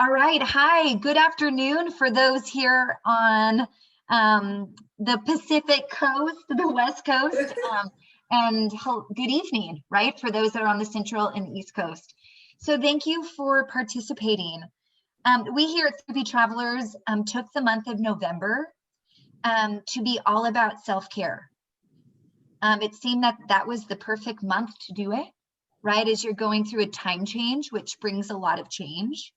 All right. Hi. Good afternoon for those here on the Pacific Coast, the West Coast, and good evening, right, for those that are on the Central and East Coast. So thank you for participating. We here at Therapy Travelers took the month of November to be all about self-care. It seemed that that was the perfect month to do it, right, as you're going through a time change, which brings a lot of change.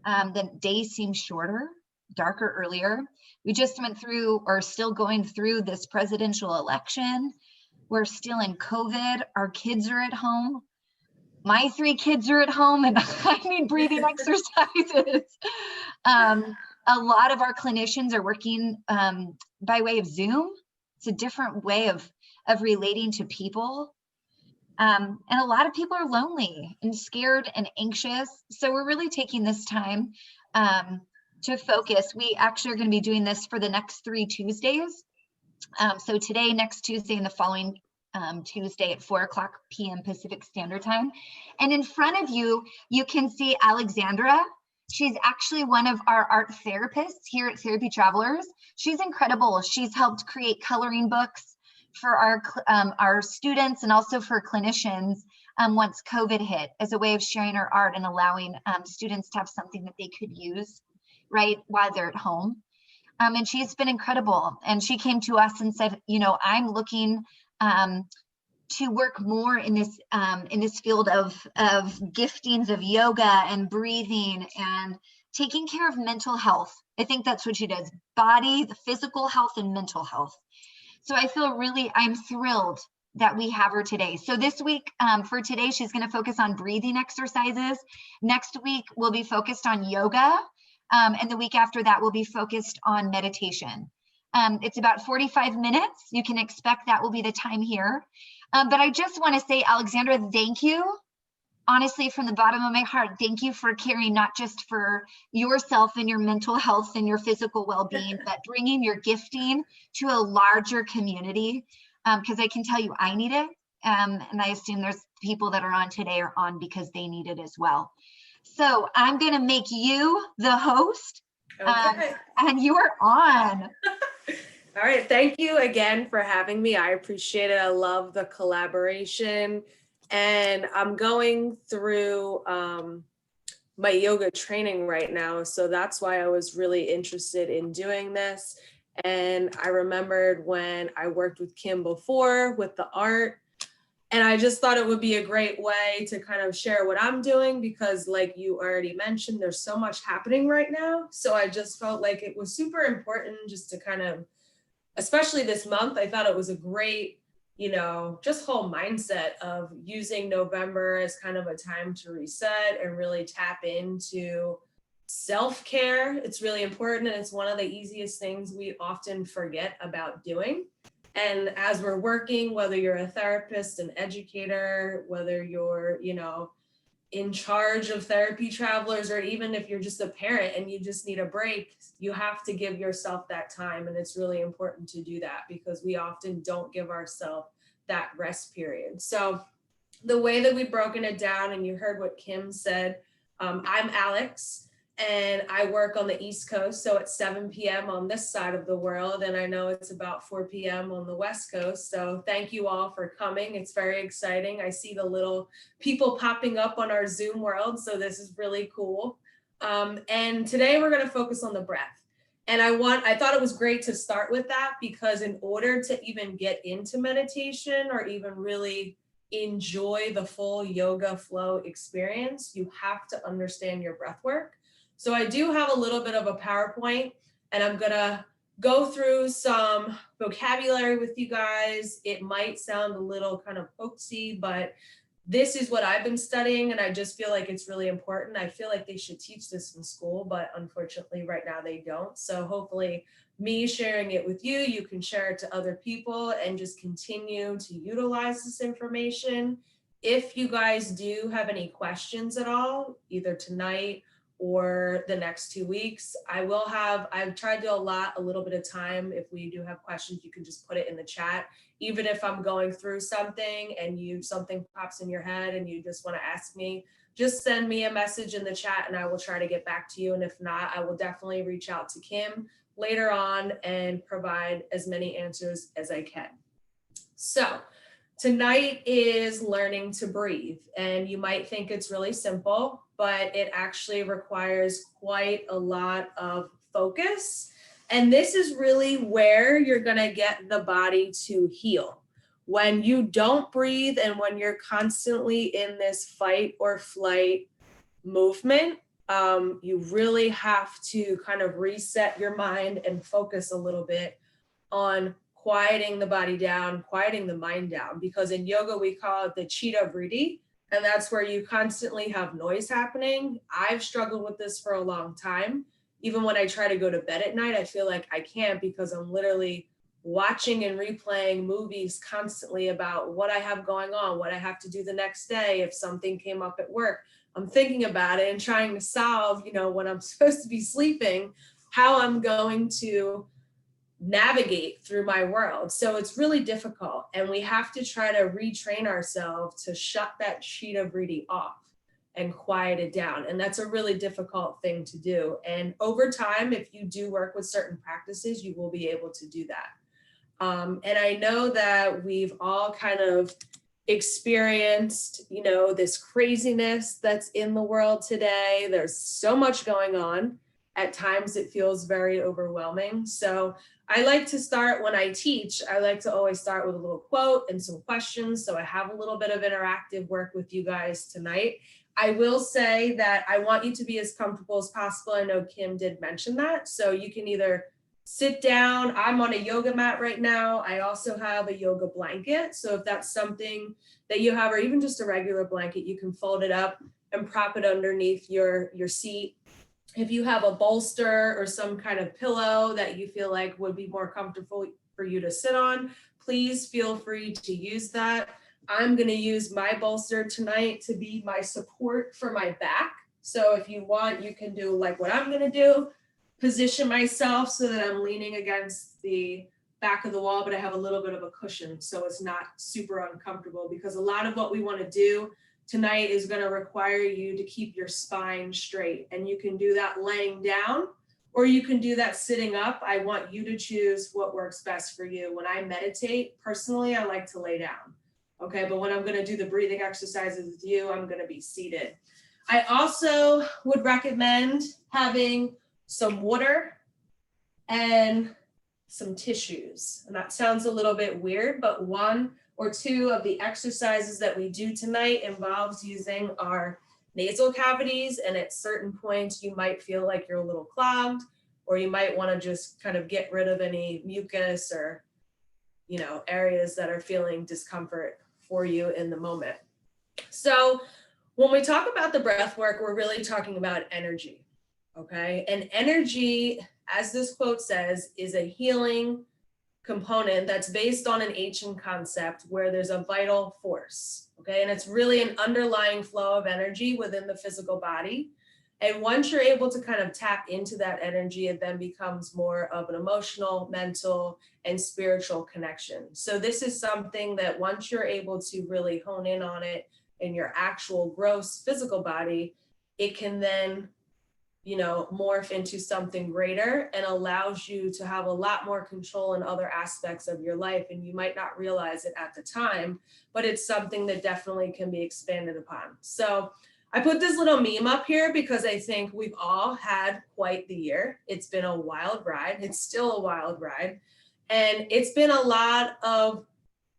The days seem shorter, darker earlier. We just went through, or still going through, this presidential election. We're still in COVID. Our kids are at home. My 3 kids are at home and I need breathing exercises. A lot of our clinicians are working by way of Zoom. It's a different way of relating to people. And a lot of people are lonely and scared and anxious. So we're really taking this time to focus. We actually are going to be doing this for the next 3 Tuesdays. So today, next Tuesday, and the following Tuesday at 4:00 p.m. Pacific Standard Time. And in front of you, you can see Alexandra. She's actually one of our art therapists here at Therapy Travelers. She's incredible. She's helped create coloring books for our students and also for clinicians once COVID hit, as a way of sharing our art and allowing students to have something that they could use right while they're at home. And she's been incredible. And she came to us and said, you know, I'm looking to work more in this field of giftings of yoga and breathing and taking care of mental health. I think that's what she does: body, the physical health, and mental health. So I feel I'm thrilled that we have her today. So this week, for today, she's going to focus on breathing exercises. Next week, we'll be focused on yoga. And the week after that, we'll be focused on meditation. It's about 45 minutes. You can expect that will be the time here. But I just want to say, Alexandra, thank you. Honestly, from the bottom of my heart, thank you for caring not just for yourself and your mental health and your physical well-being, but bringing your gifting to a larger community, because I can tell you I need it. And I assume there's people that are on today are on because they need it as well. So I'm going to make you the host, and you are on. All right. Thank you again for having me. I appreciate it. I love the collaboration. And I'm going through my yoga training right now. So that's why I was really interested in doing this. And I remembered when I worked with Kim before with the art, and I just thought it would be a great way to kind of share what I'm doing, because like you already mentioned, there's so much happening right now. So I just felt like it was super important just to kind of, especially this month, I thought it was a great, just whole mindset of using November as kind of a time to reset and really tap into self-care. It's really important, and it's one of the easiest things we often forget about doing. And as we're working, whether you're a therapist, an educator, whether you're, in charge of Therapy Travelers, or even if you're just a parent and you just need a break, you have to give yourself that time. And it's really important to do that, because we often don't give ourselves that rest period. So the way that we've broken it down, and you heard what Kim said, I'm Alex, and I work on the East Coast. So it's 7 p.m. on this side of the world. And I know it's about 4 p.m. on the West Coast. So thank you all for coming. It's very exciting. I see the little people popping up on our Zoom world. So this is really cool. And today we're going to focus on the breath. And I thought it was great to start with that, because in order to even get into meditation or even really enjoy the full yoga flow experience, you have to understand your breath work. So I do have a little bit of a PowerPoint, and I'm going to go through some vocabulary with you guys. It might sound a little kind of folksy, but this is what I've been studying, and I just feel like it's really important. I feel like they should teach this in school, but unfortunately right now they don't. So hopefully me sharing it with you, you can share it to other people and just continue to utilize this information. If you guys do have any questions at all, either tonight or the next 2 weeks, I've tried to allot a little bit of time. If we do have questions, you can just put it in the chat. Even if I'm going through something and something pops in your head and you just want to ask me, just send me a message in the chat and I will try to get back to you. And if not, I will definitely reach out to Kim later on and provide as many answers as I can. So tonight is learning to breathe. And you might think it's really simple, but it actually requires quite a lot of focus. And this is really where you're gonna get the body to heal. When you don't breathe and when you're constantly in this fight or flight movement, you really have to kind of reset your mind and focus a little bit on quieting the body down, quieting the mind down, because in yoga we call it the chitta vritti, and that's where you constantly have noise happening. I've struggled with this for a long time. Even when I try to go to bed at night, I feel like I can't because I'm literally watching and replaying movies constantly about what I have going on, what I have to do the next day. If something came up at work, I'm thinking about it and trying to solve, when I'm supposed to be sleeping, how I'm going to navigate through my world. So it's really difficult. And we have to try to retrain ourselves to shut that chitta vritti off and quiet it down. And that's a really difficult thing to do. And over time, if you do work with certain practices, you will be able to do that. And I know that we've all kind of experienced, this craziness that's in the world today. There's so much going on. At times it feels very overwhelming. So I like to start when I teach, I like to always start with a little quote and some questions. So I have a little bit of interactive work with you guys tonight. I will say that I want you to be as comfortable as possible. I know Kim did mention that. So you can either sit down. I'm on a yoga mat right now. I also have a yoga blanket. So if that's something that you have, or even just a regular blanket, you can fold it up and prop it underneath your seat. If you have a bolster or some kind of pillow that you feel like would be more comfortable for you to sit on, please feel free to use that. I'm going to use my bolster tonight to be my support for my back. So if you want, you can do like what I'm going to do. Position myself so that I'm leaning against the back of the wall, but I have a little bit of a cushion so it's not super uncomfortable, because a lot of what we want to do tonight is going to require you to keep your spine straight. And you can do that laying down, or you can do that sitting up. I want you to choose what works best for you. When I meditate, personally, I like to lay down. Okay, but when I'm going to do the breathing exercises with you, I'm going to be seated. I also would recommend having some water and some tissues. And that sounds a little bit weird, but one or two of the exercises that we do tonight involves using our nasal cavities. And at certain points, you might feel like you're a little clogged, or you might want to just kind of get rid of any mucus or, areas that are feeling discomfort for you in the moment. So when we talk about the breath work, we're really talking about energy. Okay. And energy, as this quote says, is a healing component that's based on an ancient concept where there's a vital force. Okay. And it's really an underlying flow of energy within the physical body. And once you're able to kind of tap into that energy, it then becomes more of an emotional, mental, and spiritual connection. So this is something that once you're able to really hone in on it in your actual gross physical body, it can then morph into something greater and allows you to have a lot more control in other aspects of your life. And you might not realize it at the time, but it's something that definitely can be expanded upon. So I put this little meme up here because I think we've all had quite the year. It's been a wild ride. It's still a wild ride. And it's been a lot of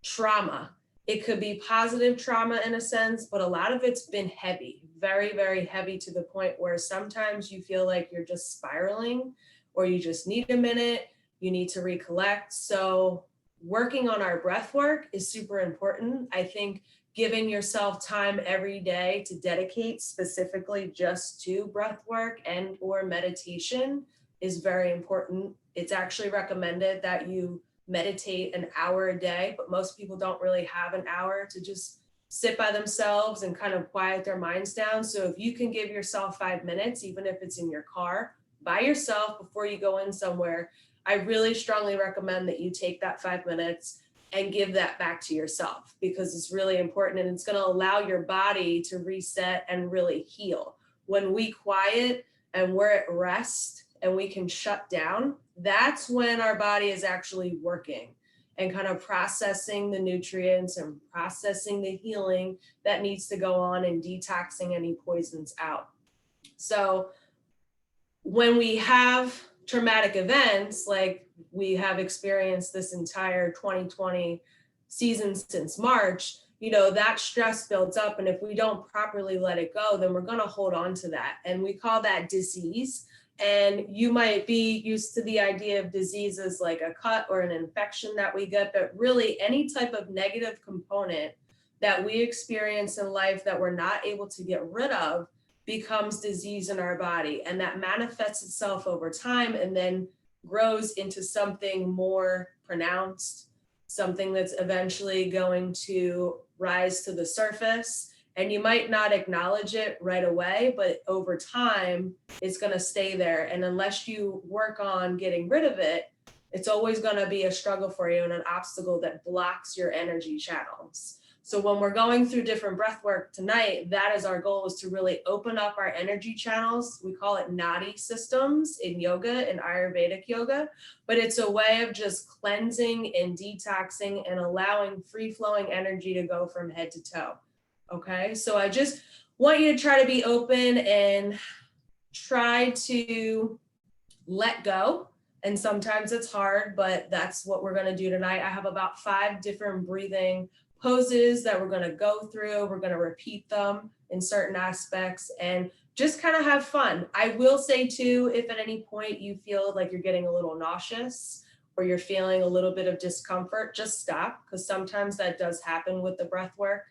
trauma. It could be positive trauma in a sense, but a lot of it's been heavy, very, very heavy, to the point where sometimes you feel like you're just spiraling, or you just need a minute, you need to recollect. So working on our breath work is super important. I think giving yourself time every day to dedicate specifically just to breath work and or meditation is very important. It's actually recommended that you meditate an hour a day, but most people don't really have an hour to just sit by themselves and kind of quiet their minds down. So if you can give yourself 5 minutes, even if it's in your car by yourself before you go in somewhere, I really strongly recommend that you take that 5 minutes and give that back to yourself, because it's really important, and it's going to allow your body to reset and really heal. When we quiet and we're at rest and we can shut down, that's when our body is actually working and kind of processing the nutrients and processing the healing that needs to go on and detoxing any poisons out. So when we have traumatic events, like we have experienced this entire 2020 season since March, you know, that stress builds up. And if we don't properly let it go, then we're going to hold on to that. And we call that disease. And you might be used to the idea of disease as like a cut or an infection that we get, but really any type of negative component that we experience in life that we're not able to get rid of becomes disease in our body. And that manifests itself over time and then grows into something more pronounced, something that's eventually going to rise to the surface. And you might not acknowledge it right away, but over time, it's going to stay there. And unless you work on getting rid of it, it's always going to be a struggle for you and an obstacle that blocks your energy channels. So when we're going through different breath work tonight, that is our goal, is to really open up our energy channels. We call it nadi systems in yoga, in Ayurvedic yoga, but it's a way of just cleansing and detoxing and allowing free flowing energy to go from head to toe. Okay, so I just want you to try to be open and try to let go. And sometimes it's hard, but that's what we're going to do tonight. I have about 5 different breathing poses that we're going to go through. We're going to repeat them in certain aspects and just kind of have fun. I will say too, if at any point you feel like you're getting a little nauseous or you're feeling a little bit of discomfort, just stop, because sometimes that does happen with the breath work.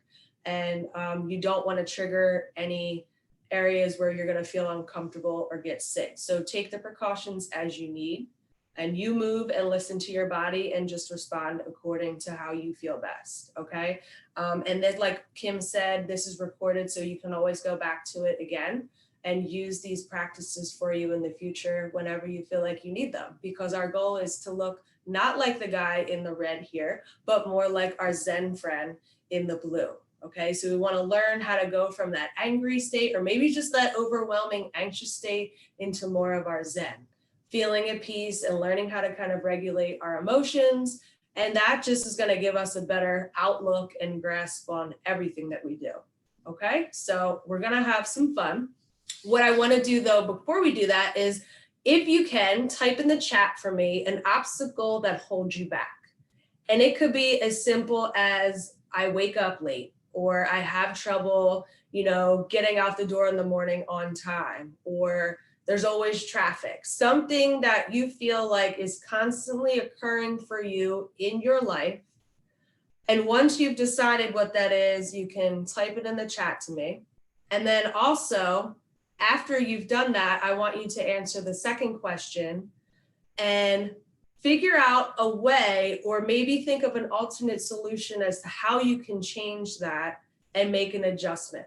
And you don't want to trigger any areas where you're going to feel uncomfortable or get sick. So take the precautions as you need, and you move and listen to your body and just respond according to how you feel best. Okay. And then, like Kim said, this is recorded, so you can always go back to it again and use these practices for you in the future whenever you feel like you need them, because our goal is to look not like the guy in the red here, but more like our Zen friend in the blue. Okay, so we want to learn how to go from that angry state, or maybe just that overwhelming anxious state, into more of our Zen, feeling at peace and learning how to kind of regulate our emotions. And that just is going to give us a better outlook and grasp on everything that we do. Okay, so we're going to have some fun. What I want to do though, before we do that, is if you can type in the chat for me an obstacle that holds you back. And it could be as simple as I wake up late, or I have trouble, you know, getting out the door in the morning on time, or there's always traffic, something that you feel like is constantly occurring for you in your life. And once you've decided what that is, you can type it in the chat to me. And then also, after you've done that, I want you to answer the second question and figure out a way, or maybe think of an alternate solution as to how you can change that and make an adjustment.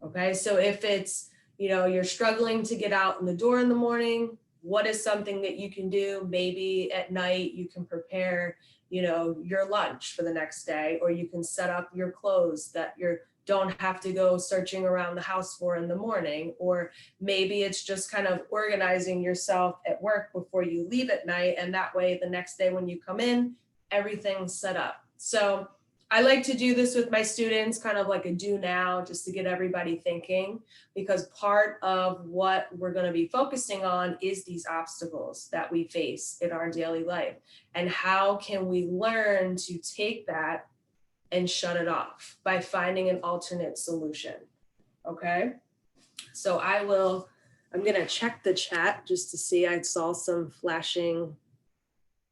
Okay, so if it's, you know, you're struggling to get out in the door in the morning, what is something that you can do? Maybe at night you can prepare, you know, your lunch for the next day, or you can set up your clothes that you don't have to go searching around the house for in the morning. Or maybe it's just kind of organizing yourself at work before you leave at night, and that way the next day when you come in, everything's set up. So I like to do this with my students, kind of like a do now, just to get everybody thinking, because part of what we're going to be focusing on is these obstacles that we face in our daily life, and how can we learn to take that and shut it off by finding an alternate solution. Okay, so I'm going to check the chat just to see. I saw some flashing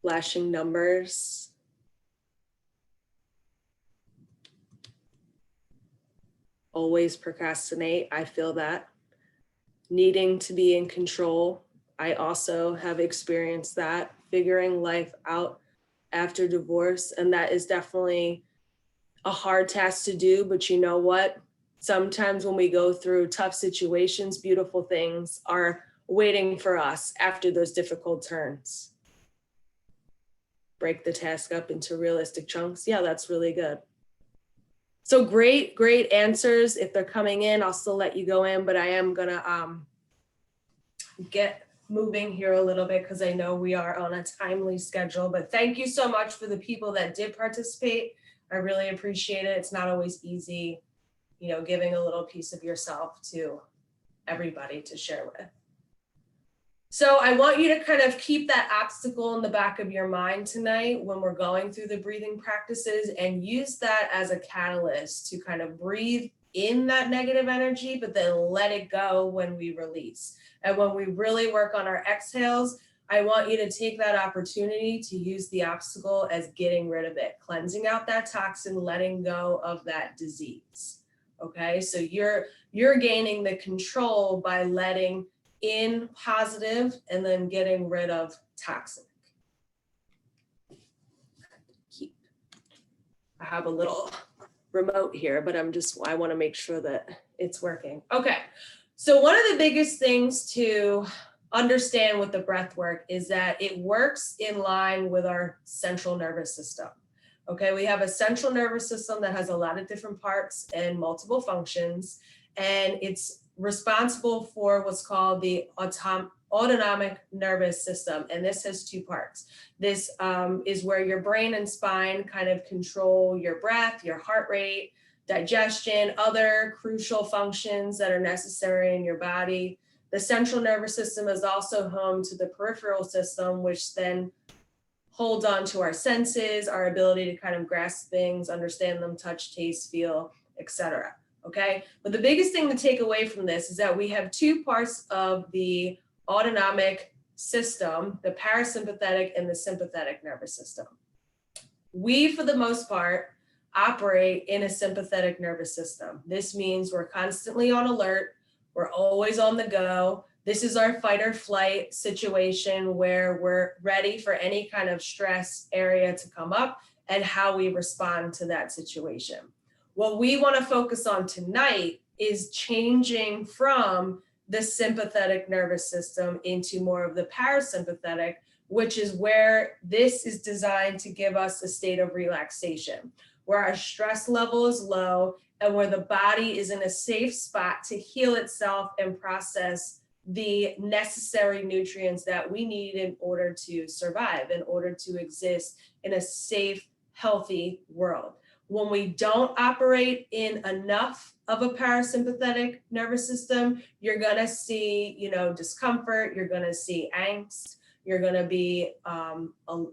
numbers. Always procrastinate. I feel that. Needing to be in control. I also have experienced that. Figuring life out after divorce. And that is definitely a hard task to do, but you know what? Sometimes when we go through tough situations, beautiful things are waiting for us after those difficult turns. break the task up into realistic chunks. Yeah, that's really good. So great answers. If they're coming in, I'll still let you go in, but I am gonna get moving here a little bit because I know we are on a timely schedule. But thank you so much for the people that did participate. I really appreciate it. It's not always easy, you know, giving a little piece of yourself to everybody to share with. So I want you to kind of keep that obstacle in the back of your mind tonight when we're going through the breathing practices, and use that as a catalyst to kind of breathe in that negative energy, but then let it go when we release. And when we really work on our exhales, I want you to take that opportunity to use the obstacle as getting rid of it, cleansing out that toxin, letting go of that disease. Okay, so you're gaining the control by letting in positive and then getting rid of toxic. I have a little remote here, but I want to make sure that it's working. Okay, so one of the biggest things to understand with the breath work is that it works in line with our central nervous system. Okay, we have a central nervous system that has a lot of different parts and multiple functions, and it's responsible for what's called the autonomic nervous system. And this has two parts. This is where your brain and spine kind of control your breath, your heart rate, digestion, other crucial functions that are necessary in your body. The central nervous system is also home to the peripheral system, which then holds on to our senses, our ability to kind of grasp things, understand them, touch, taste, feel, etc. Okay, but the biggest thing to take away from this is that we have two parts of the autonomic system, the parasympathetic and the sympathetic nervous system. We, for the most part, operate in a sympathetic nervous system. This means we're constantly on alert, we're always on the go. This is our fight or flight situation where we're ready for any kind of stress area to come up and how we respond to that situation. What we want to focus on tonight is changing from the sympathetic nervous system into more of the parasympathetic, which is where this is designed to give us a state of relaxation, where our stress level is low and where the body is in a safe spot to heal itself and process the necessary nutrients that we need in order to survive, in order to exist in a safe, healthy world. When we don't operate in enough of a parasympathetic nervous system, you're gonna see, discomfort, you're gonna see angst, you're gonna be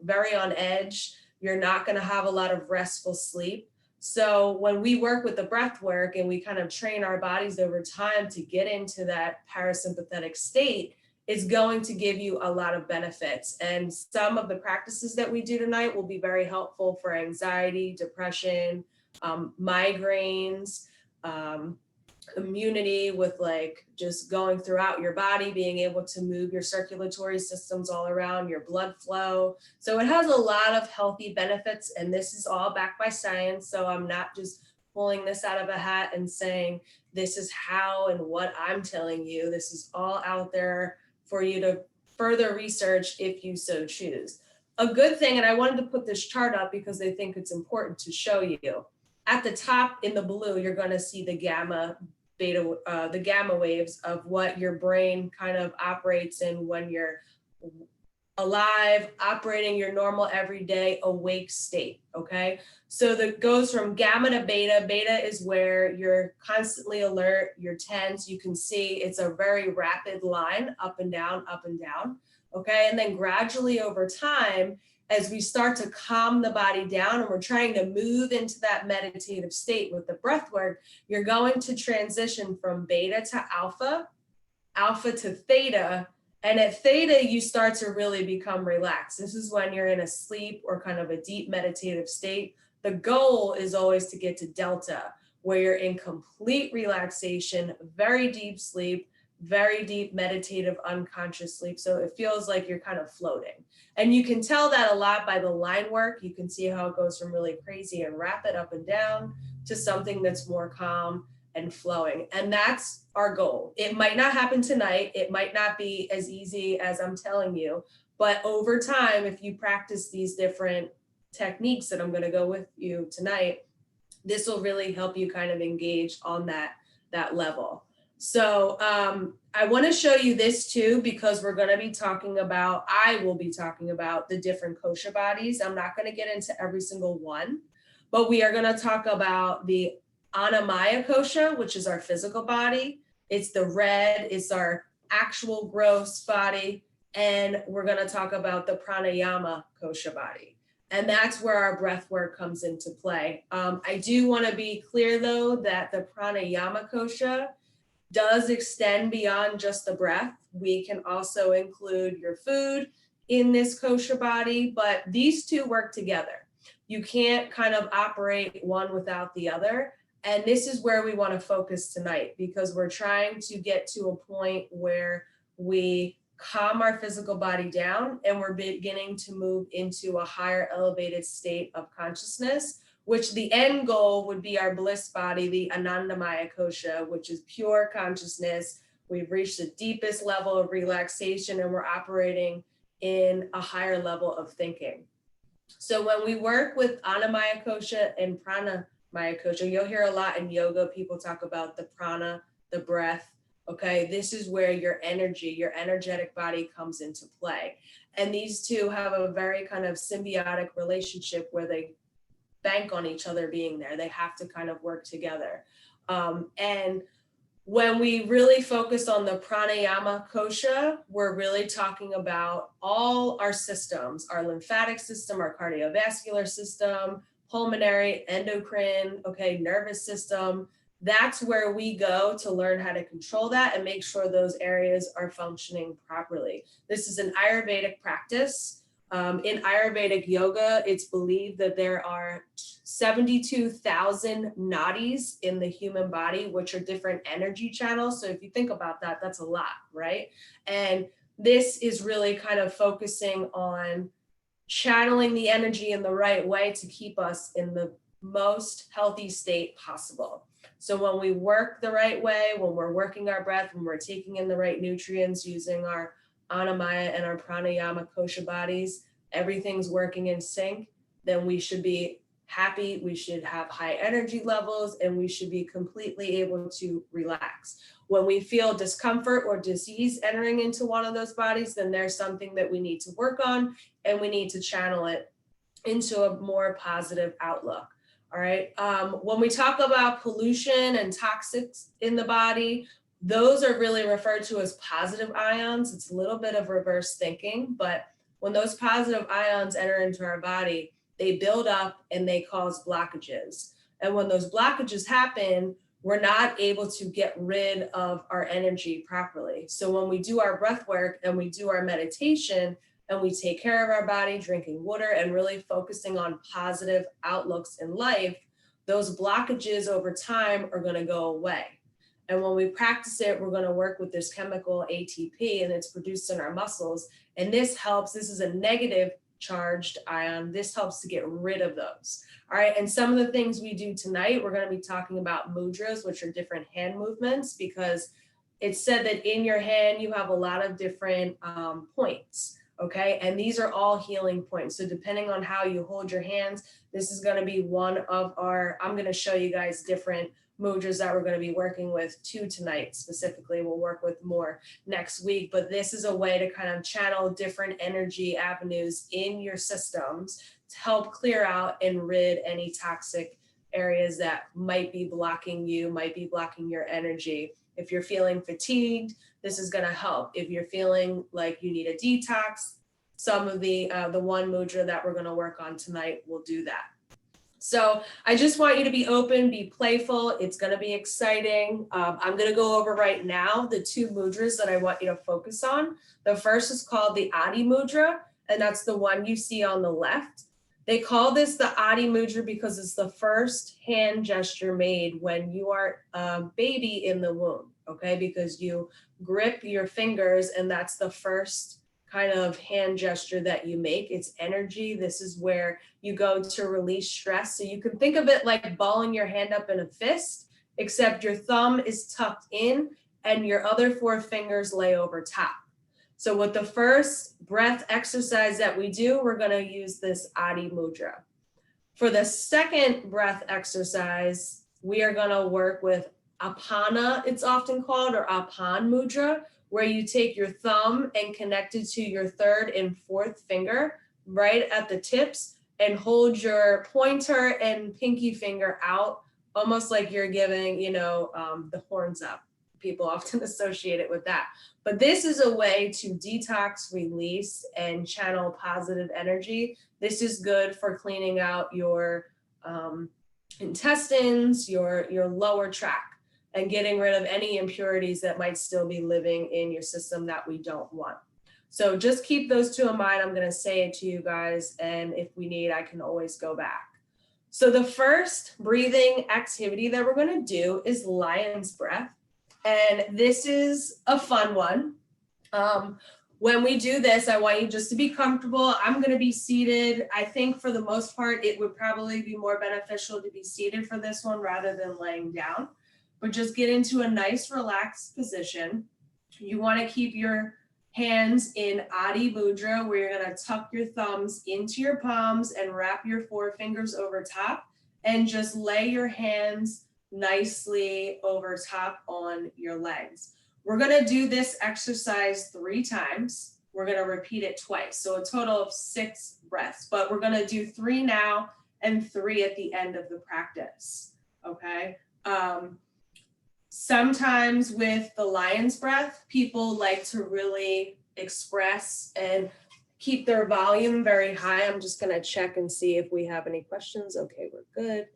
very on edge, you're not gonna have a lot of restful sleep. So when we work with the breath work and we kind of train our bodies over time to get into that parasympathetic state, it's going to give you a lot of benefits. And some of the practices that we do tonight will be very helpful for anxiety, depression, migraines, immunity with like just going throughout your body, being able to move your circulatory systems all around, your blood flow. So it has a lot of healthy benefits, and this is all backed by science. So I'm not just pulling this out of a hat and saying, this is how and what I'm telling you. This is all out there for you to further research if you so choose. A good thing, and I wanted to put this chart up because I think it's important to show you. At the top in the blue, you're going to see the gamma waves of what your brain kind of operates in when you're alive, operating your normal everyday awake state. Okay, so that goes from gamma to beta. Beta is where you're constantly alert, you're tense. You can see it's a very rapid line, up and down, up and down. Okay, and then gradually over time, as we start to calm the body down and we're trying to move into that meditative state with the breath work, you're going to transition from beta to alpha, alpha to theta. And at theta, you start to really become relaxed. This is when you're in a sleep or kind of a deep meditative state. The goal is always to get to delta, where you're in complete relaxation, very deep sleep, very deep meditative unconscious sleep. So it feels like you're kind of floating. And you can tell that a lot by the line work. You can see how it goes from really crazy and rapid up and down to something that's more calm and flowing. And that's our goal. It might not happen tonight. It might not be as easy as I'm telling you, but over time, if you practice these different techniques that I'm going to go with you tonight, this will really help you kind of engage on that level. So I want to show you this too, because we're going to be talking about, I will be talking about the different kosha bodies. I'm not going to get into every single one, but we are going to talk about the Annamaya kosha, which is our physical body. It's the red, it's our actual gross body. And we're going to talk about the pranayama kosha body. And that's where our breath work comes into play. I do want to be clear though, that the pranayama kosha does extend beyond just the breath. We can also include your food in this kosha body, but these two work together. You can't kind of operate one without the other. And this is where we want to focus tonight, because we're trying to get to a point where we calm our physical body down and we're beginning to move into a higher elevated state of consciousness, which the end goal would be our bliss body, the Anandamaya kosha, which is pure consciousness. We've reached the deepest level of relaxation and we're operating in a higher level of thinking. So when we work with Annamaya kosha and Pranamaya kosha, you'll hear a lot in yoga, people talk about the prana, the breath. Okay, this is where your energy, your energetic body comes into play. And these two have a very kind of symbiotic relationship where they bank on each other being there. They have to kind of work together. And when we really focus on the pranayama kosha, we're really talking about all our systems, our lymphatic system, our cardiovascular system, pulmonary, endocrine, okay, nervous system. That's where we go to learn how to control that and make sure those areas are functioning properly. This is an Ayurvedic practice. In Ayurvedic yoga, it's believed that there are 72,000 nadis in the human body, which are different energy channels. So if you think about that, that's a lot, right? And this is really kind of focusing on channeling the energy in the right way to keep us in the most healthy state possible. So when we work the right way, when we're working our breath, when we're taking in the right nutrients using our Annamaya and our Pranayama kosha bodies, everything's working in sync, then we should be happy, we should have high energy levels, and we should be completely able to relax. When we feel discomfort or disease entering into one of those bodies, then there's something that we need to work on, and we need to channel it into a more positive outlook. All right. When we talk about pollution and toxics in the body, those are really referred to as positive ions. It's a little bit of reverse thinking, but when those positive ions enter into our body, they build up and they cause blockages. And when those blockages happen, we're not able to get rid of our energy properly. So when we do our breath work and we do our meditation, and we take care of our body, drinking water and really focusing on positive outlooks in life, those blockages over time are going to go away. And when we practice it, we're going to work with this chemical ATP, and it's produced in our muscles. And this helps, this is a negative charged ion. This helps to get rid of those. All right. And some of the things we do tonight, we're going to be talking about mudras, which are different hand movements, because it's said that in your hand, you have a lot of different points. Okay, and these are all healing points. So depending on how you hold your hands, this is going to be one of our, I'm going to show you guys different mudras that we're going to be working with tonight specifically. We'll work with more next week, but this is a way to kind of channel different energy avenues in your systems to help clear out and rid any toxic areas that might be blocking you, might be blocking your energy. If you're feeling fatigued, this is going to help. If you're feeling like you need a detox, some of the one mudra that we're going to work on tonight will do that. So I just want you to be open, be playful. It's going to be exciting. I'm going to go over right now the two mudras that I want you to focus on. The first is called the Adi Mudra, and that's the one you see on the left. They call this the Adi Mudra because it's the first hand gesture made when you are a baby in the womb, okay? Because you grip your fingers and that's the first kind of hand gesture that you make. It's energy. This is where you go to release stress. So you can think of it like balling your hand up in a fist except your thumb is tucked in and your other 4 fingers lay over top. So with the first breath exercise that we do, we're going to use this Adi Mudra. For the second breath exercise, we are going to work with Apana, it's often called, or Apan Mudra, where you take your thumb and connect it to your 3rd and 4th finger right at the tips and hold your pointer and pinky finger out, almost like you're giving, the horns up. People often associate it with that. But this is a way to detox, release, and channel positive energy. This is good for cleaning out your intestines, your lower tract, and getting rid of any impurities that might still be living in your system that we don't want. So just keep those 2 in mind. I'm going to say it to you guys, and if we need, I can always go back. So the first breathing activity that we're going to do is lion's breath. And this is a fun one. When we do this, I want you just to be comfortable. I'm going to be seated. I think for the most part, it would probably be more beneficial to be seated for this one rather than laying down. But just get into a nice relaxed position. You want to keep your hands in Adi Mudra, where you're going to tuck your thumbs into your palms and wrap your 4 fingers over top, and just lay your hands nicely over top on your legs. We're going to do this exercise 3 times. We're going to repeat it twice. So a total of 6 breaths, but we're going to do 3 now and 3 at the end of the practice. Okay. Sometimes with the lion's breath, people like to really express and keep their volume very high. I'm just going to check and see if we have any questions. Okay, we're good.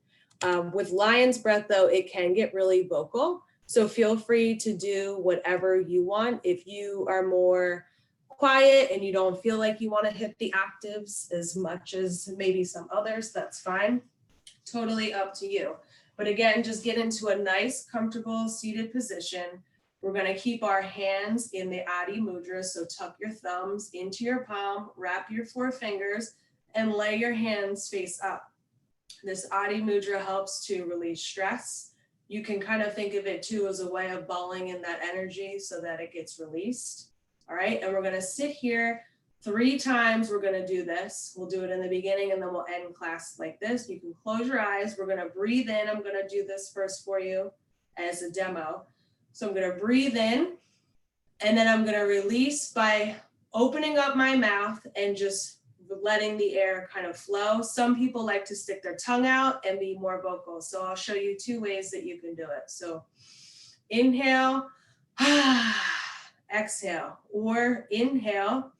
With lion's breath, though, it can get really vocal. So feel free to do whatever you want. If you are more quiet and you don't feel like you want to hit the octaves as much as maybe some others, that's fine. Totally up to you. But again, just get into a nice, comfortable seated position. We're going to keep our hands in the Adi Mudra. So tuck your thumbs into your palm, wrap your 4 fingers, and lay your hands face up. This Adi Mudra helps to release stress. You can kind of think of it too as a way of balling in that energy so that it gets released. All right, and we're going to sit here 3 times. We're going to do this. We'll do it in the beginning and then we'll end class like this. You can close your eyes. We're going to breathe in. I'm going to do this first for you as a demo. So I'm going to breathe in, and then I'm going to release by opening up my mouth and just letting the air kind of flow. Some people like to stick their tongue out and be more vocal. So I'll show you 2 ways that you can do it. So inhale, exhale, or inhale,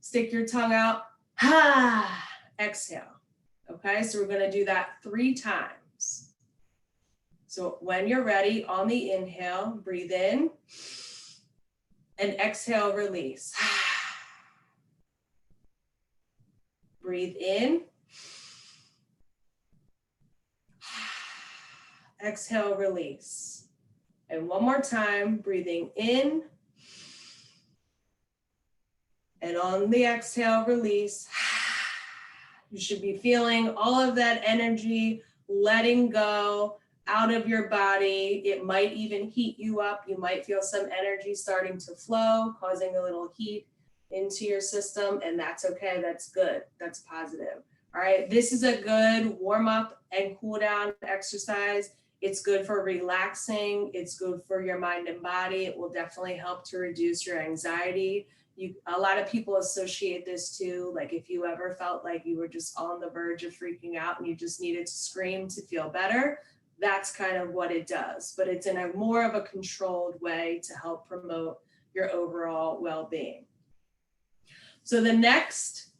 stick your tongue out, exhale. Okay, so we're going to do that 3 times. So when you're ready, on the inhale, breathe in, and exhale, release. Breathe in, exhale, release. And one more time, breathing in, and on the exhale, release. You should be feeling all of that energy letting go out of your body. It might even heat you up. You might feel some energy starting to flow, causing a little heat into your system, and that's okay. That's good. That's positive. All right. This is a good warm up and cool down exercise. It's good for relaxing. It's good for your mind and body. It will definitely help to reduce your anxiety. A lot of people associate this too, like if you ever felt like you were just on the verge of freaking out and you just needed to scream to feel better, that's kind of what it does. But it's in a more of a controlled way to help promote your overall well-being. So the next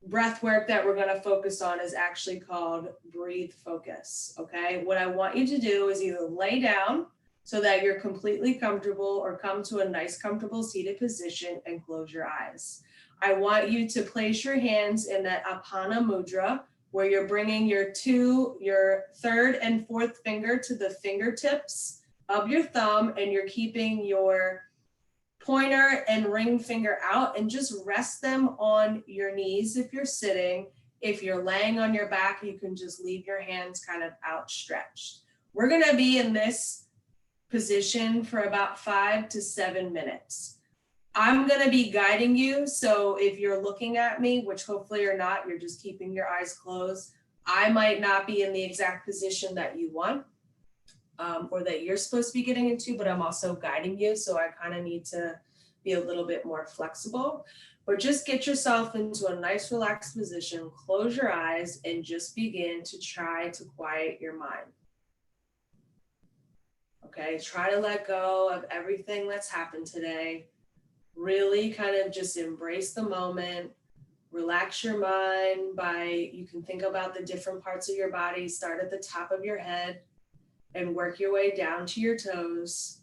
breath work that we're going to focus on is actually called breathe focus. Okay. What I want you to do is either lay down so that you're completely comfortable, or come to a nice, comfortable seated position and close your eyes. I want you to place your hands in that Apana Mudra, where you're bringing your 3rd and 4th finger to the fingertips of your thumb, and you're keeping your pointer and ring finger out, and just rest them on your knees if you're sitting. If you're laying on your back, you can just leave your hands kind of outstretched. We're gonna be in this position for about 5 to 7 minutes. I'm gonna be guiding you, so if you're looking at me, which hopefully you're not, you're just keeping your eyes closed, I might not be in the exact position that you want, or that you're supposed to be getting into, but I'm also guiding you, so I kind of need to be a little bit more flexible. But just get yourself into a nice relaxed position, close your eyes, and just begin to try to quiet your mind. Okay, try to let go of everything that's happened today. Really kind of just embrace the moment. Relax your mind by, you can think about the different parts of your body, start at the top of your head and work your way down to your toes.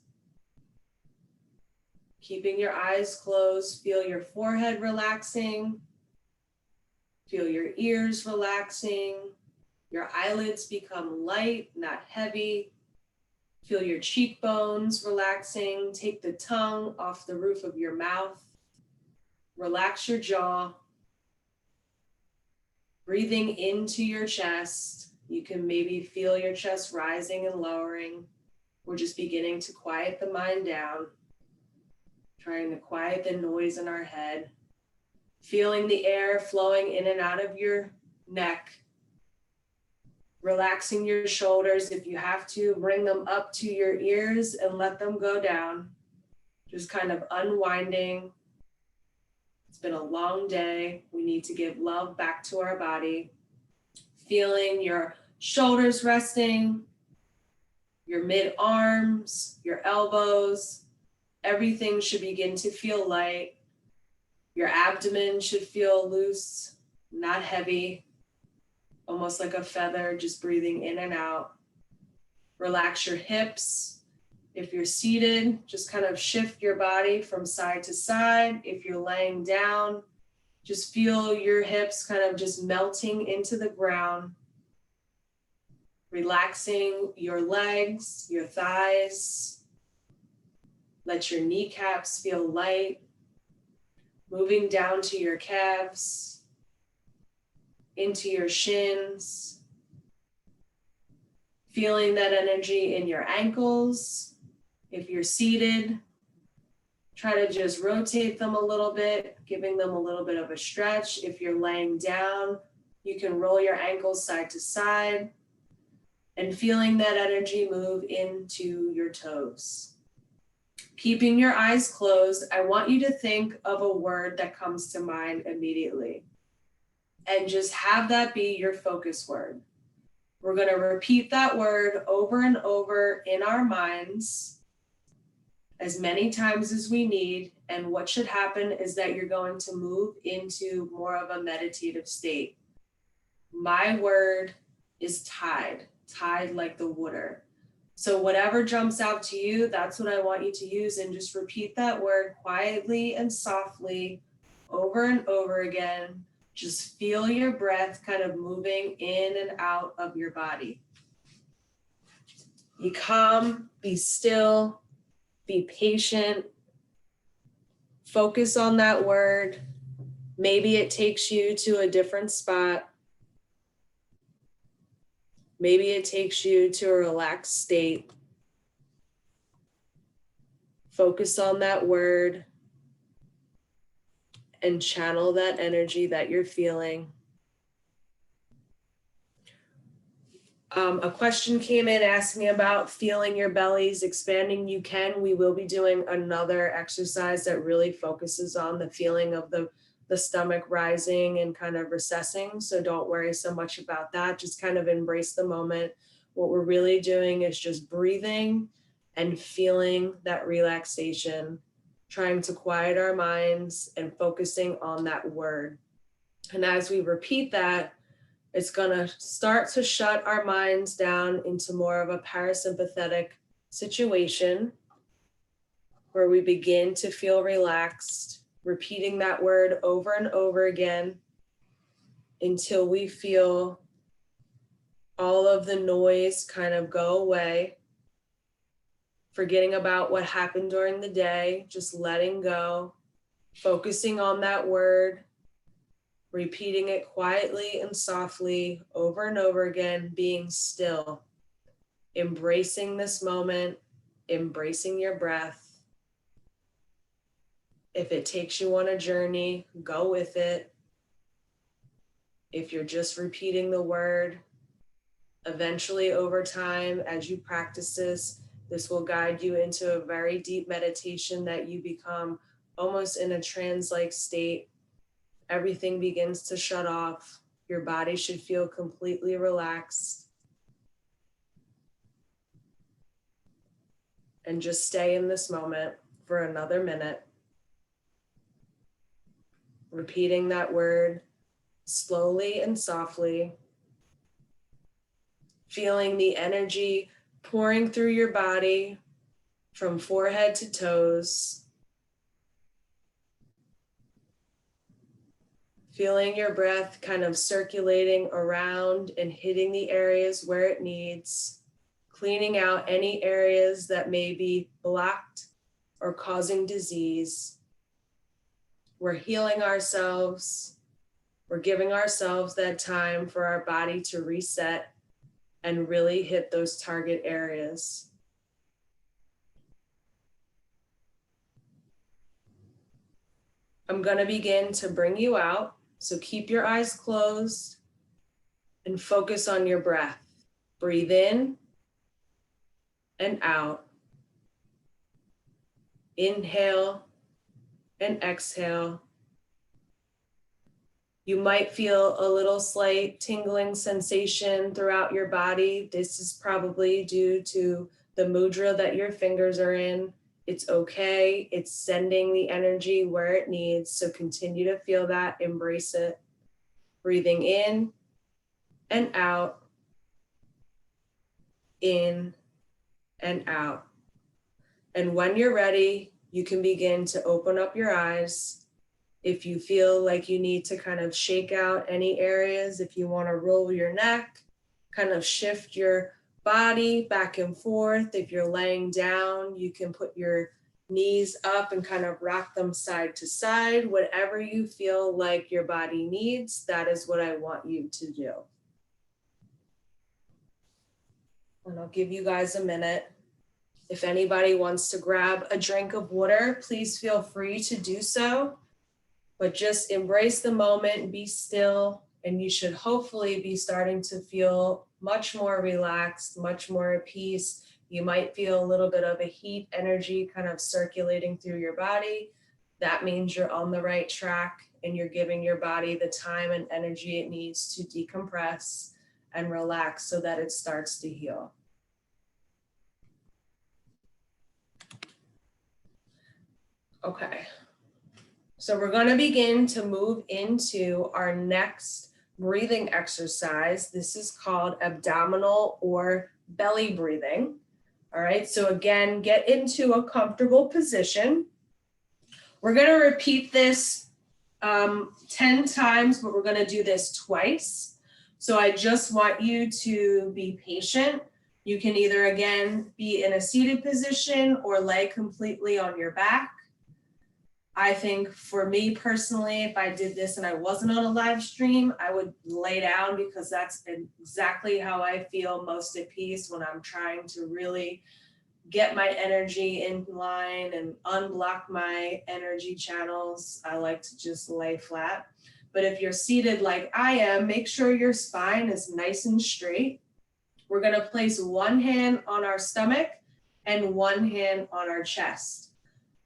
Keeping your eyes closed, feel your forehead relaxing. Feel your ears relaxing. Your eyelids become light, not heavy. Feel your cheekbones relaxing. Take the tongue off the roof of your mouth. Relax your jaw. Breathing into your chest. You can maybe feel your chest rising and lowering. We're just beginning to quiet the mind down. Trying to quiet the noise in our head. Feeling the air flowing in and out of your neck. Relaxing your shoulders. If you have to, bring them up to your ears and let them go down. Just kind of unwinding. It's been a long day. We need to give love back to our body. Feeling your shoulders resting, your mid-arms, your elbows. Everything should begin to feel light. Your abdomen should feel loose, not heavy. Almost like a feather, just breathing in and out. Relax your hips. If you're seated, just kind of shift your body from side to side. If you're laying down, just feel your hips kind of just melting into the ground. Relaxing your legs, your thighs. Let your kneecaps feel light. Moving down to your calves. Into your shins, feeling that energy in your ankles. If you're seated, try to just rotate them a little bit, giving them a little bit of a stretch. If you're laying down, you can roll your ankles side to side and feeling that energy move into your toes. Keeping your eyes closed, I want you to think of a word that comes to mind immediately. And just have that be your focus word. We're going to repeat that word over and over in our minds as many times as we need. And what should happen is that you're going to move into more of a meditative state. My word is tide, tide like the water. So whatever jumps out to you, that's what I want you to use, and just repeat that word quietly and softly over and over again. Just feel your breath kind of moving in and out of your body. Be calm, be still, be patient. Focus on that word. Maybe it takes you to a different spot. Maybe it takes you to a relaxed state. Focus on that word and channel that energy that you're feeling. A question came in asking about feeling your bellies expanding. You can. We will be doing another exercise that really focuses on the feeling of the stomach rising and kind of recessing. So don't worry so much about that. Just kind of embrace the moment. What we're really doing is just breathing and feeling that relaxation, trying to quiet our minds and focusing on that word. And as we repeat that, it's going to start to shut our minds down into more of a parasympathetic situation where we begin to feel relaxed, repeating that word over and over again until we feel all of the noise kind of go away, forgetting about what happened during the day, just letting go, focusing on that word, repeating it quietly and softly over and over again, being still. embracing this moment, embracing your breath. If it takes you on a journey, go with it. If you're just repeating the word, eventually over time, as you practice this will guide you into a very deep meditation that you become almost in a trance-like state. Everything begins to shut off. Your body should feel completely relaxed. And just stay in this moment for another minute, repeating that word slowly and softly, feeling the energy pouring through your body from forehead to toes, feeling your breath kind of circulating around and hitting the areas where it needs, cleaning out any areas that may be blocked or causing disease. We're healing ourselves. We're giving ourselves that time for our body to reset and really hit those target areas. I'm going to begin to bring you out. So keep your eyes closed and focus on your breath. Breathe in and out. Inhale and exhale. You might feel a little slight tingling sensation throughout your body. This is probably due to the mudra that your fingers are in. It's okay. It's sending the energy where it needs. So continue to feel that, embrace it. Breathing in and out, in and out. And when you're ready, you can begin to open up your eyes. If you feel like you need to kind of shake out any areas, if you want to roll your neck, kind of shift your body back and forth. If you're laying down, you can put your knees up and kind of rock them side to side. Whatever you feel like your body needs, that is what I want you to do. And I'll give you guys a minute. If anybody wants to grab a drink of water, please feel free to do so. But just embrace the moment, be still, and you should hopefully be starting to feel much more relaxed, much more at peace. You might feel a little bit of a heat energy kind of circulating through your body. That means you're on the right track and you're giving your body the time and energy it needs to decompress and relax so that it starts to heal. Okay. So we're going to begin to move into our next breathing exercise. This is called abdominal or belly breathing. All right, so again, get into a comfortable position. We're going to repeat this 10 times, but we're going to do this twice. So I just want you to be patient. You can either, again, be in a seated position or lay completely on your back. I think for me personally, if I did this and I wasn't on a live stream, I would lay down because that's exactly how I feel most at peace when I'm trying to really get my energy in line and unblock my energy channels. I like to just lay flat. But if you're seated like I am, make sure your spine is nice and straight. We're going to place one hand on our stomach and one hand on our chest.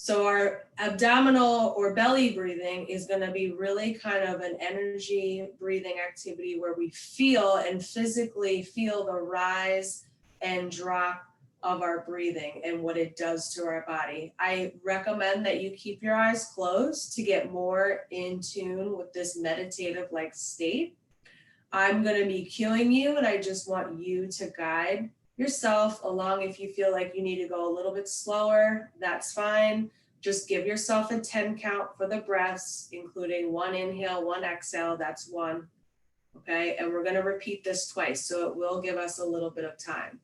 So our abdominal or belly breathing is going to be really kind of an energy breathing activity where we feel and physically feel the rise and drop of our breathing and what it does to our body. I recommend that you keep your eyes closed to get more in tune with this meditative like state. I'm going to be cueing you and I just want you to guide yourself along. If you feel like you need to go a little bit slower, that's fine. Just give yourself a 10 count for the breaths, including one inhale, one exhale, that's one. Okay, and we're going to repeat this twice, so it will give us a little bit of time.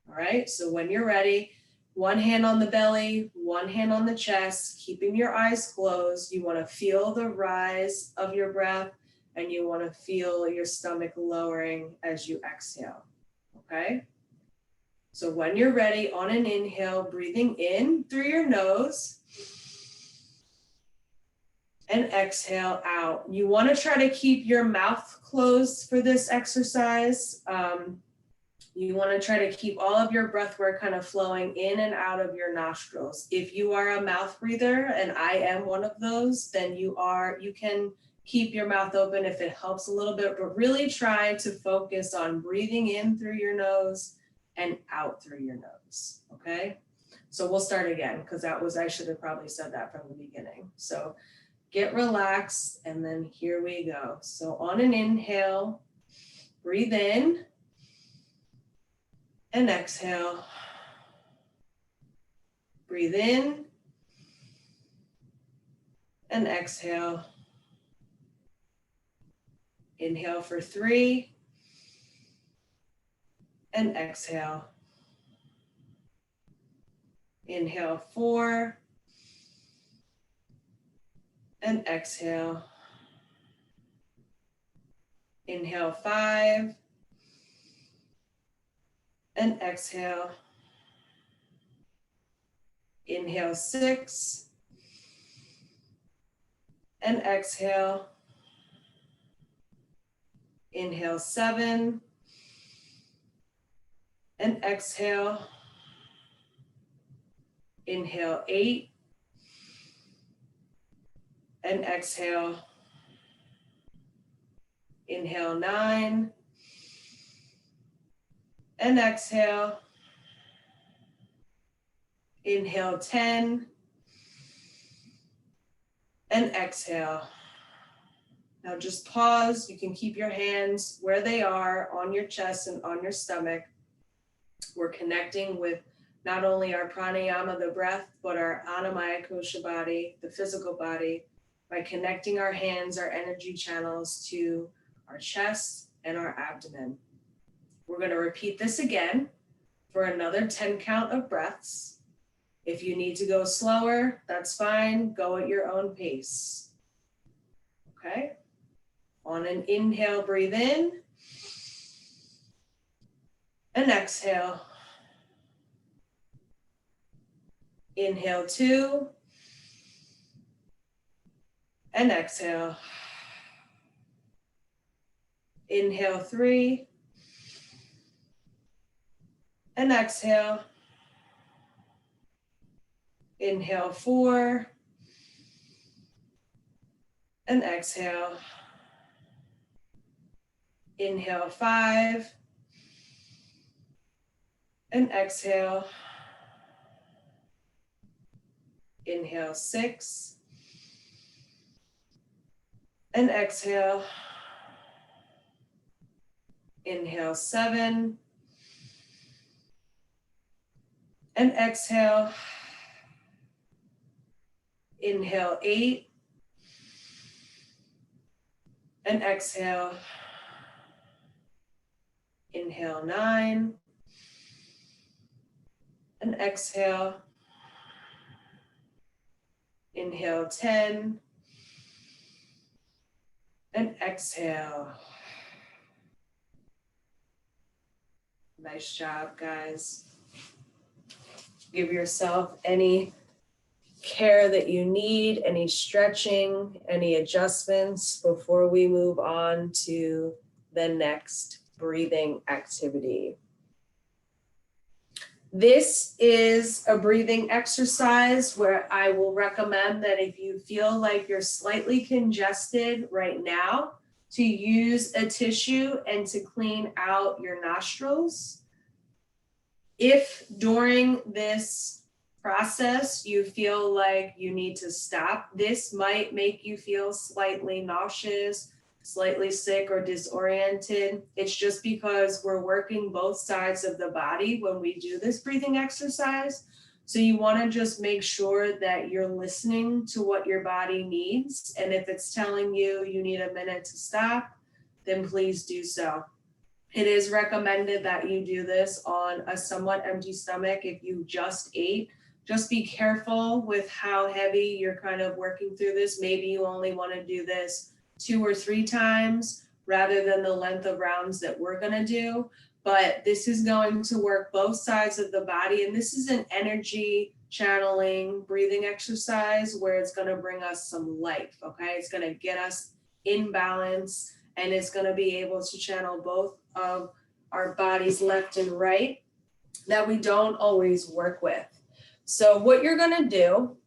All right, so when you're ready, one hand on the belly, one hand on the chest, keeping your eyes closed. You want to feel the rise of your breath and you want to feel your stomach lowering as you exhale. Okay, So when you're ready, on an inhale, breathing in through your nose and exhale out. You want to try to keep your mouth closed for this exercise. You want to try to keep all of your breath work kind of flowing in and out of your nostrils. If you are a mouth breather, and I am one of those, then you can keep your mouth open if it helps a little bit, but really try to focus on breathing in through your nose and out through your nose, okay? So we'll start again, because I should have probably said that from the beginning. So get relaxed, and then here we go. So on an inhale, breathe in and exhale. Breathe in and exhale. Inhale for 3 and exhale. Inhale 4 and exhale. Inhale 5 and exhale. Inhale 6 and exhale. Inhale 7 and exhale. Inhale 8 and exhale. Inhale 9 and exhale. Inhale 10 and exhale. Now just pause. You can keep your hands where they are on your chest and on your stomach. We're connecting with not only our pranayama, the breath, but our Annamaya Kosha body, the physical body, by connecting our hands, our energy channels to our chest and our abdomen. We're going to repeat this again for another 10 count of breaths. If you need to go slower, that's fine. Go at your own pace. Okay? On an inhale, breathe in and exhale. Inhale 2 and exhale. Inhale 3 and exhale. Inhale 4 and exhale. Inhale 5 and exhale. Inhale 6 and exhale. Inhale 7 and exhale. Inhale 8 and exhale. Inhale 9 and exhale. Inhale 10 and exhale. Nice job, guys. Give yourself any care that you need, any stretching, any adjustments before we move on to the next breathing activity. This is a breathing exercise where I will recommend that if you feel like you're slightly congested right now, to use a tissue and to clean out your nostrils. If during this process you feel like you need to stop, this might make you feel slightly nauseous, slightly sick or disoriented. It's just because we're working both sides of the body when we do this breathing exercise. So you want to just make sure that you're listening to what your body needs. And if it's telling you you need a minute to stop, then please do so. It is recommended that you do this on a somewhat empty stomach if you just ate. Just be careful with how heavy you're kind of working through this. Maybe you only want to do this 2 or 3 times rather than the length of rounds that we're going to do. but this is going to work both sides of the body. And this is an energy channeling breathing exercise where it's going to bring us some life. Okay. It's going to get us in balance, and it's going to be able to channel both of our bodies, left and right, that we don't always work with. So what you're going to do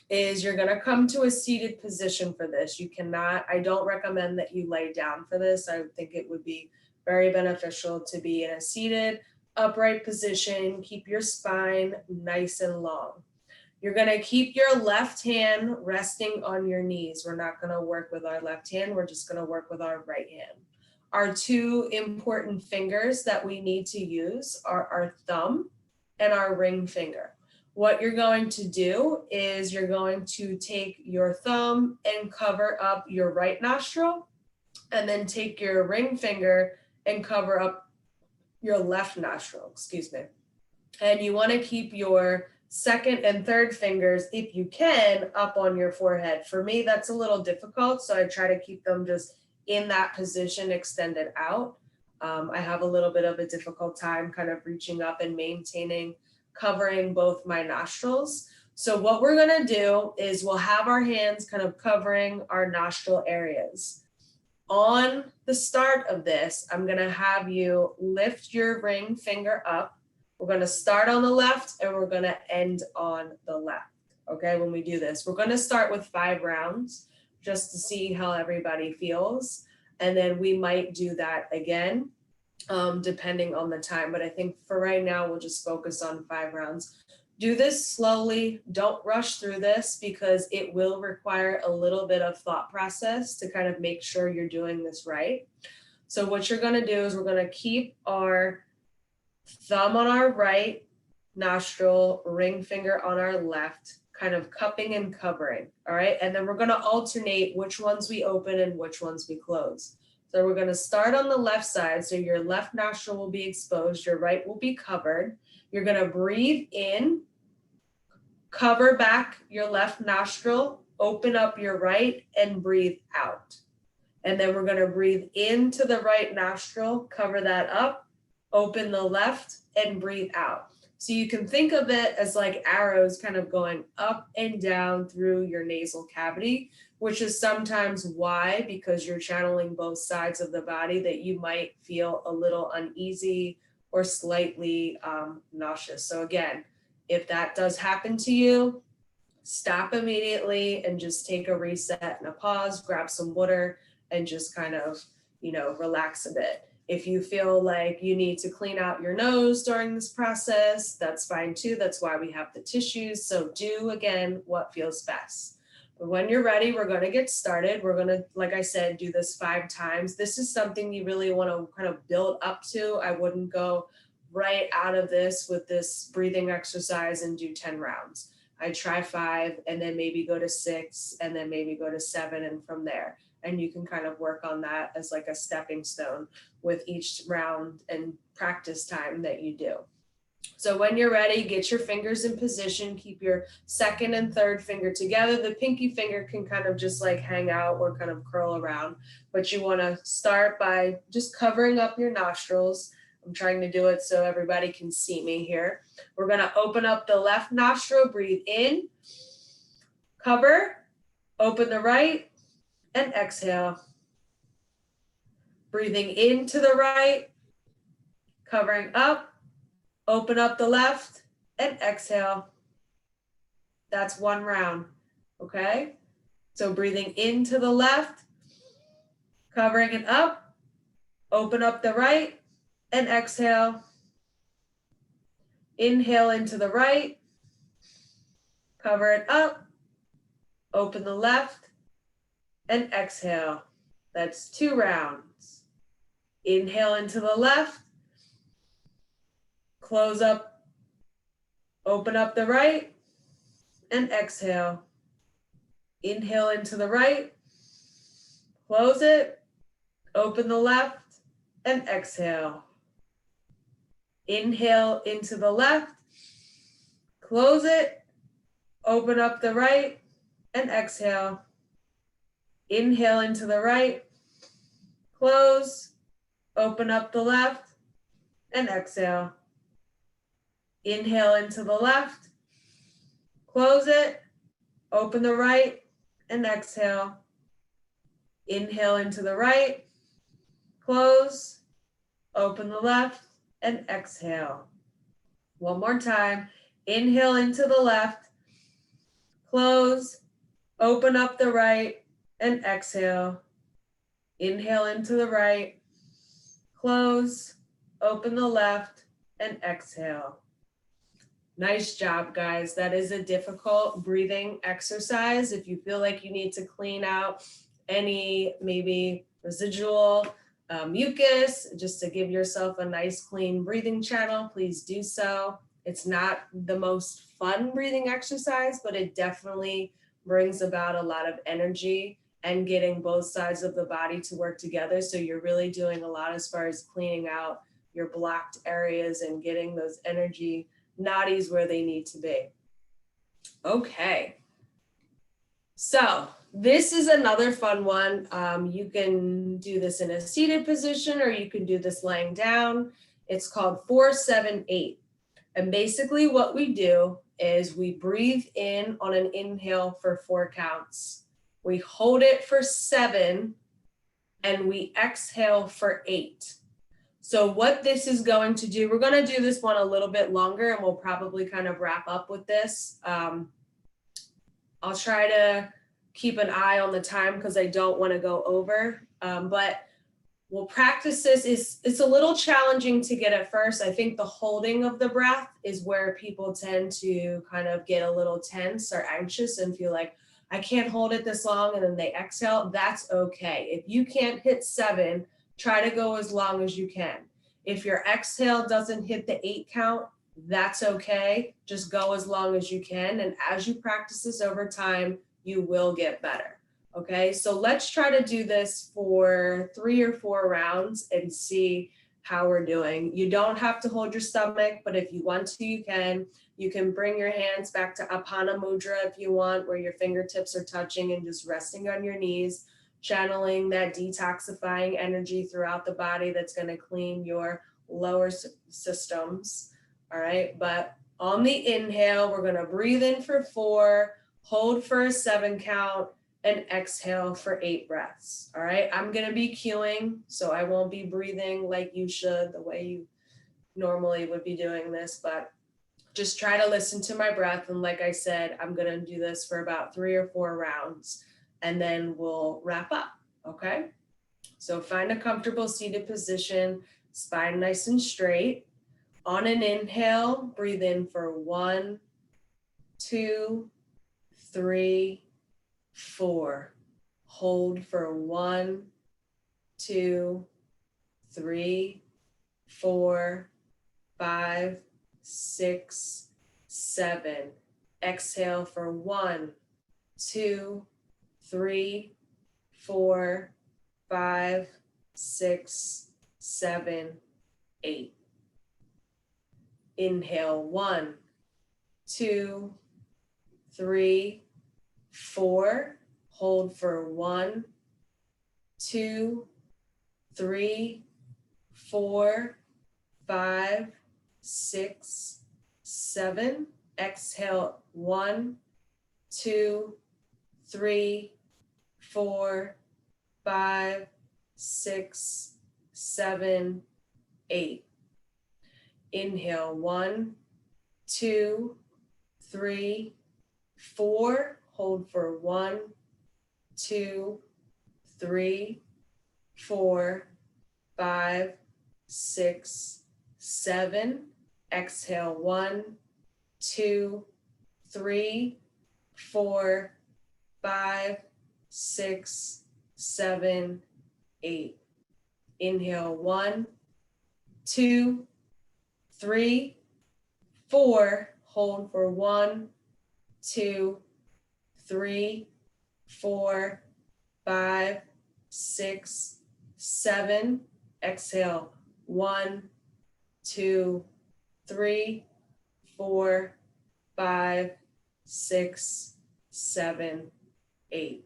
is you're going to come to a seated position for this. You cannot, I don't recommend that you lay down for this. I think it would be very beneficial to be in a seated, upright position. Keep your spine nice and long. You're going to keep your left hand resting on your knees. We're not going to work with our left hand. We're just going to work with our right hand. Our two important fingers that we need to use are our thumb and our ring finger. What you're going to do is you're going to take your thumb and cover up your right nostril, and then take your ring finger and cover up your left nostril, excuse me. And you want to keep your second and third fingers, if you can, up on your forehead. For me, that's a little difficult, so I try to keep them just in that position, extended out. I have a little bit of a difficult time kind of reaching up and maintaining covering both my nostrils. So what we're going to do is we'll have our hands kind of covering our nostril areas. On the start of this, I'm going to have you lift your ring finger up. We're going to start on the left and we're going to end on the left. Okay, when we do this, we're going to start with 5 rounds just to see how everybody feels. And then we might do that again, depending on the time. But I think for right now, we'll just focus on 5 rounds. Do this slowly. Don't rush through this because it will require a little bit of thought process to kind of make sure you're doing this right. So what you're going to do is we're going to keep our thumb on our right nostril, ring finger on our left, kind of cupping and covering. All right. And then we're going to alternate which ones we open and which ones we close. So we're going to start on the left side. So your left nostril will be exposed. Your right will be covered. You're going to breathe in, cover back your left nostril, open up your right, and breathe out. And then we're going to breathe into the right nostril, cover that up, open the left, and breathe out. So you can think of it as like arrows kind of going up and down through your nasal cavity, which is sometimes why, because you're channeling both sides of the body, that you might feel a little uneasy or slightly nauseous. So again, if that does happen to you, stop immediately and just take a reset and a pause, grab some water, and just kind of, relax a bit. If you feel like you need to clean out your nose during this process, that's fine too. That's why we have the tissues. So do, again, what feels best. But when you're ready, we're going to get started. We're going to, like I said, do this 5 times. This is something you really want to kind of build up to. I wouldn't go right out of this with this breathing exercise and do 10 rounds. I try 5 and then maybe go to 6 and then maybe go to 7 and from there. And you can kind of work on that as like a stepping stone with each round and practice time that you do. So when you're ready, get your fingers in position, keep your second and third finger together. The pinky finger can kind of just like hang out or kind of curl around, but you want to start by just covering up your nostrils. I'm trying to do it so everybody can see me here. We're going to open up the left nostril, breathe in, cover, open the right, and exhale. Breathing into the right, covering up, open up the left, and exhale. That's 1 round, okay? So breathing into the left, covering it up, open up the right, and exhale. Inhale into the right, cover it up, open the left, and exhale. That's 2 rounds. Inhale into the left, close up, open up the right, and exhale. Inhale into the right, close it, open the left, and exhale. Inhale into the left, close it, open up the right, and exhale. Inhale into the right, close, open up the left, and exhale. Inhale into the left, close it, open the right, and exhale. Inhale into the right, close, open the left, and exhale. One more time. Inhale into the left, close, open up the right, and exhale. Inhale into the right, close, open the left, and exhale. Nice job, guys. That is a difficult breathing exercise. If you feel like you need to clean out any maybe residual mucus, just to give yourself a nice clean breathing channel, please do so. It's not the most fun breathing exercise, but it definitely brings about a lot of energy and getting both sides of the body to work together. So you're really doing a lot as far as cleaning out your blocked areas and getting those energy nadis where they need to be. Okay. So this is another fun one. You can do this in a seated position or you can do this laying down. It's called 4-7-8. And basically what we do is we breathe in on an inhale for 4 counts. We hold it for 7 and we exhale for 8. So what this is going to do, we're going to do this one a little bit longer and we'll probably kind of wrap up with this. I'll try to keep an eye on the time because I don't want to go over, but we'll practice this. It's a little challenging to get at first. I think the holding of the breath is where people tend to kind of get a little tense or anxious and feel like, I can't hold it this long, and then they exhale. That's okay. If you can't hit 7, try to go as long as you can. If your exhale doesn't hit the 8 count, that's okay. Just go as long as you can. And as you practice this over time, you will get better. Okay, so let's try to do this for 3 or 4 rounds and see how we're doing. You don't have to hold your stomach, but if you want to, you can. You can bring your hands back to Apana Mudra if you want, where your fingertips are touching and just resting on your knees, channeling that detoxifying energy throughout the body that's going to clean your lower systems. All right, but on the inhale, we're going to breathe in for 4, hold for a 7 count, and exhale for 8 breaths. All right, I'm going to be cueing, so I won't be breathing like you should, the way you normally would be doing this, but just try to listen to my breath. And like I said, I'm going to do this for about 3 or 4 rounds, and then we'll wrap up. Okay, so find a comfortable seated position, spine nice and straight. On an inhale, breathe in for 1, 2, 3, 4. Hold for 1, 2, 3, 4, 5, 6, 7. Exhale for 1, 2, 3, 4, 5, 6, 7, 8. Inhale 1, 2, 3, 4. Hold for 1, 2, 3, 4, 5, 6, 7. Exhale 1, 2, 3, 4, 5, 6, 7, 8. Inhale 1, 2, 3, 4. Hold for 1, 2, 3, 4, 5, 6, 7. Exhale 1, 2, 3, 4, 5, 6, 7, 8. Inhale 1, 2, 3, 4. Hold for 1, 2, 3, 4, 5, 6, 7. Exhale 1, 2, 3, 4, 5, 6, 7, 8.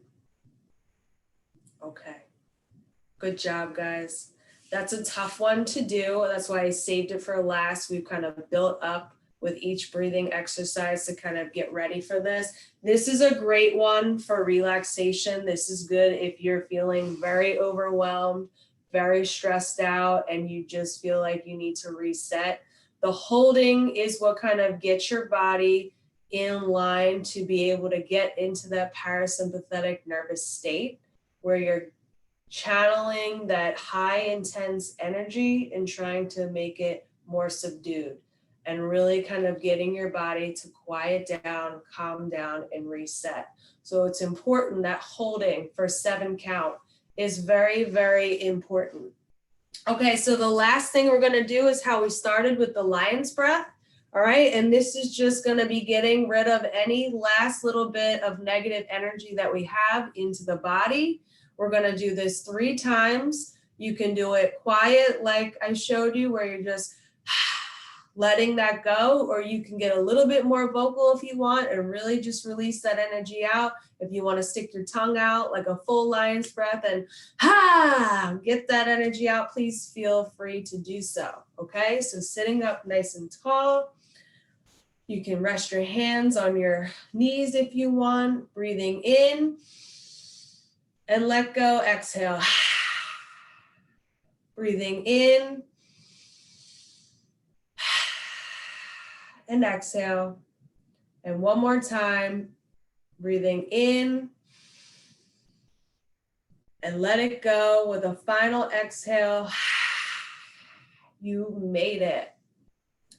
Okay. Good job, guys. That's a tough one to do. That's why I saved it for last. We've kind of built up with each breathing exercise to kind of get ready for this. This is a great one for relaxation. This is good if you're feeling very overwhelmed, very stressed out, and you just feel like you need to reset. The holding is what kind of gets your body in line to be able to get into that parasympathetic nervous state where you're channeling that high intense energy and trying to make it more subdued and really kind of getting your body to quiet down, calm down, and reset. So it's important that holding for 7 count is very, very important. Okay, so the last thing we're gonna do is how we started with the lion's breath. All right, and this is just gonna be getting rid of any last little bit of negative energy that we have into the body. We're gonna do this 3 times. You can do it quiet like I showed you, where you're just letting that go, or you can get a little bit more vocal if you want and really just release that energy out. If you want to stick your tongue out like a full lion's breath and get that energy out, please feel free to do so. Okay, so sitting up nice and tall. You can rest your hands on your knees if you want. Breathing in and let go, exhale. Breathing in and exhale. And one more time, breathing in and let it go with a final exhale. You made it.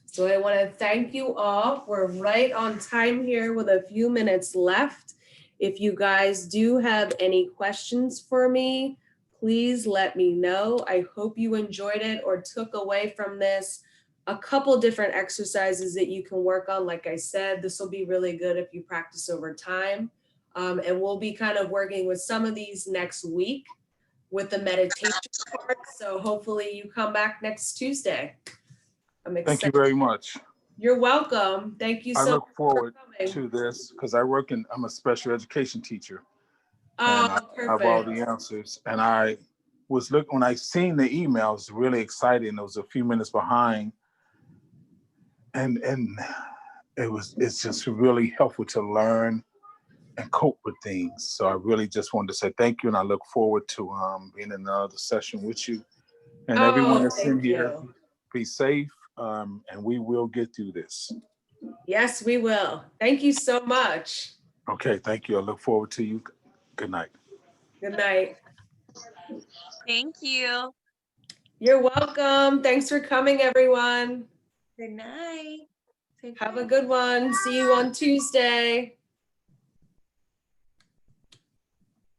So I want to thank you all. We're right on time here with a few minutes left. If you guys do have any questions for me, please let me know. I hope you enjoyed it or took away from this a couple different exercises that you can work on. Like I said, this will be really good if you practice over time. And we'll be kind of working with some of these next week with the meditation part. So hopefully you come back next Tuesday. I'm excited. Thank you very much. You're welcome. Thank you so much. I look forward for coming. to this because I'm a special education teacher. Oh, And I have all the answers. And I was when I seen the emails, really exciting. It was a few minutes behind. And it's just really helpful to learn and cope with things. So I really just wanted to say thank you, and I look forward to being in another session with you. And everyone that's in here, be safe, and we will get through this. Yes, we will. Thank you so much. Okay, thank you. I look forward to you. Good night. Good night. Thank you. You're welcome. Thanks for coming, everyone. Good night. Have a good one. See you on Tuesday.